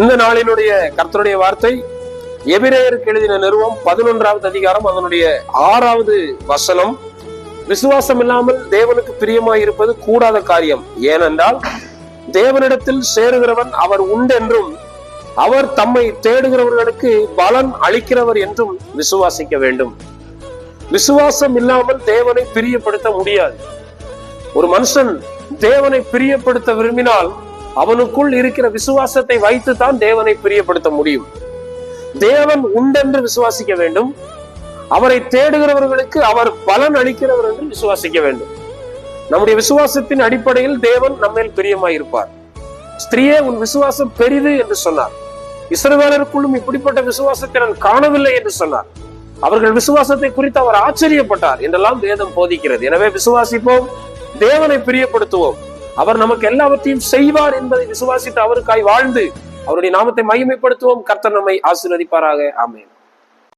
இந்த நாளினுடைய கர்த்தருடைய வார்த்தை எபிரேயருக்கு எழுதின நிருபம் 11வது அதிகாரம் அதனுடைய 6வது வசனம். விசுவாசம் இல்லாமல் தேவனுக்கு பிரியமாய் இருப்பது கூடாத காரியம். ஏனென்றால் தேவனிடத்தில் சேருகிறவன் அவர் உண்டென்றும் அவர் தம்மை தேடுகிறவர்களுக்கு பலன் அளிக்கிறவர் என்றும் விசுவாசிக்க வேண்டும். விசுவாசம் இல்லாமல் தேவனை பிரியப்படுத்த முடியாது. ஒரு மனுஷன் தேவனை பிரியப்படுத்த விரும்பினால் அவனுக்குள் இருக்கிற விசுவாசத்தை வைத்துத்தான் தேவனை பிரியப்படுத்த முடியும். தேவன் உண்டென்று விசுவாசிக்க வேண்டும். அவரை தேடுகிறவர்களுக்கு அவர் பலன் அளிக்கிறவர் என்று விசுவாசிக்க வேண்டும். நம்முடைய விசுவாசத்தின் அடிப்படையில் தேவன் நம்மேல் பிரியமாயிருப்பார். ஸ்திரீயே, உன் விசுவாசம் பெரிது என்று சொன்னார். இஸ்ரவேலருக்குள்ளும் இப்படிப்பட்ட விசுவாசத்தை நான் காணவில்லை என்று சொன்னார். அவர்கள் விசுவாசத்தை குறித்து அவர் ஆச்சரியப்பட்டார் என்றெல்லாம் வேதம் போதிக்கிறது. எனவே விசுவாசிப்போம், தேவனை பிரியப்படுத்துவோம். அவர் நமக்கு எல்லாவற்றையும் செய்வார் என்பதை விசுவாசித்து அவருக்காய் வாழ்ந்து அவருடைய நாமத்தை மகிமைப்படுத்துவோம். கர்த்தர் நம்மை ஆசீர்வதிப்பாராக. ஆமென்.